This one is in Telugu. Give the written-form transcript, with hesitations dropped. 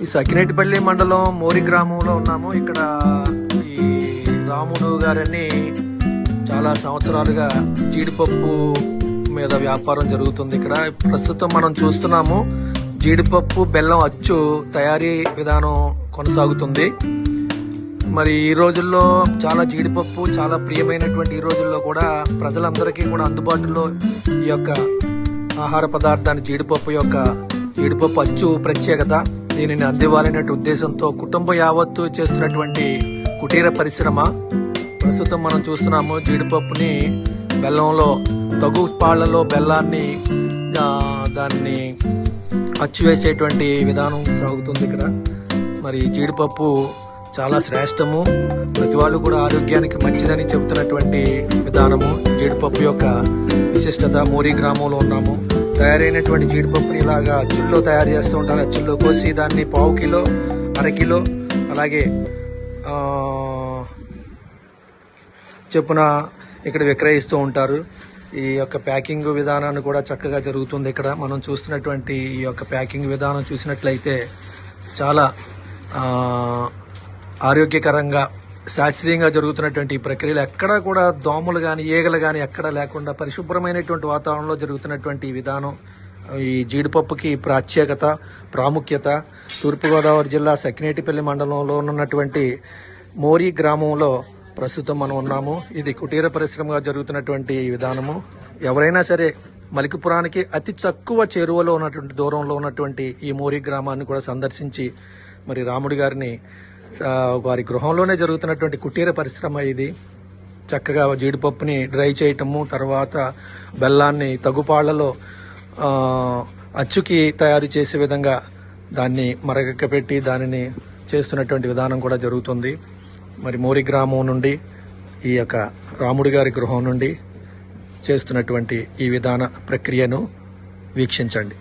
ఈ సకినేటిపల్లి మండలం మోరి గ్రామంలో ఉన్నాము. ఇక్కడ ఈ రాముడు గారని చాలా సంవత్సరాలుగా జీడిపప్పు మీద వ్యాపారం జరుగుతుంది. ఇక్కడ ప్రస్తుతం మనం చూస్తున్నాము జీడిపప్పు బెల్లం అచ్చు తయారీ విధానం కొనసాగుతుంది. మరి ఈ రోజుల్లో చాలా జీడిపప్పు చాలా ప్రియమైనటువంటి ఈ రోజుల్లో కూడా ప్రజలందరికీ కూడా అందుబాటులో ఈ యొక్క ఆహార పదార్థాన్ని జీడిపప్పు అచ్చు ప్రత్యేకత, దీనిని అందివ్వాలనే ఉద్దేశంతో కుటుంబం యావత్తు చేస్తున్నటువంటి కుటీర పరిశ్రమ. ప్రస్తుతం మనం చూస్తున్నాము జీడిపప్పుని బెల్లంలో తగు పాళ్లలో బెల్లాన్ని దాన్ని అచ్చు వేసేటువంటి విధానం సాగుతుంది ఇక్కడ. మరి జీడిపప్పు చాలా శ్రేష్టము, ప్రతి వాళ్ళు కూడా ఆరోగ్యానికి మంచిదని చెబుతున్నటువంటి విధానము. జీడిపప్పు యొక్క విశిష్టత. మోరీ గ్రామంలో ఉన్నాము. తయారైనటువంటి జీడిపప్పుని ఇలాగా అచ్చుల్లో తయారు చేస్తూ ఉంటారు. అచ్చుల్లో కోసి దాన్ని 1/2 కిలో, 1/2 కిలో అలాగే చొప్పున ఇక్కడ విక్రయిస్తూ ఉంటారు. ఈ యొక్క ప్యాకింగ్ విధానాన్ని కూడా చక్కగా జరుగుతుంది ఇక్కడ. మనం చూస్తున్నటువంటి ఈ యొక్క ప్యాకింగ్ విధానం చూసినట్లయితే చాలా ఆరోగ్యకరంగా శాస్త్రీయంగా జరుగుతున్నటువంటి ఈ ప్రక్రియలు ఎక్కడా కూడా దోమలు కానీ ఈగలు కానీ ఎక్కడా లేకుండా పరిశుభ్రమైనటువంటి వాతావరణంలో జరుగుతున్నటువంటి ఈ విధానం ఈ జీడిపప్పుకి ప్రత్యేకత, ప్రాముఖ్యత. తూర్పుగోదావరి జిల్లా సకినేటిపల్లి మండలంలో ఉన్నటువంటి మోరీ గ్రామంలో ప్రస్తుతం మనం ఉన్నాము. ఇది కుటీర పరిశ్రమగా జరుగుతున్నటువంటి విధానము. ఎవరైనా సరే మలికిపురానికి అతి తక్కువ చేరువలో ఉన్నటువంటి దూరంలో ఉన్నటువంటి ఈ మోరీ గ్రామాన్ని కూడా సందర్శించి మరి రాముడి గారిని వారి గృహంలోనే జరుగుతున్నటువంటి కుటీర పరిశ్రమ ఇది. చక్కగా జీడిపప్పుని డ్రై చేయటము, తర్వాత బెల్లాన్ని తగుపాళ్లలో అచ్చుకి తయారు చేసే విధంగా దాన్ని మరగపెట్టి దానిని చేస్తున్నటువంటి విధానం కూడా జరుగుతుంది. మరి మోరి గ్రామం నుండి ఈ యొక్క రాముడి గారి గృహం నుండి చేస్తున్నటువంటి ఈ విధాన ప్రక్రియను వీక్షించండి.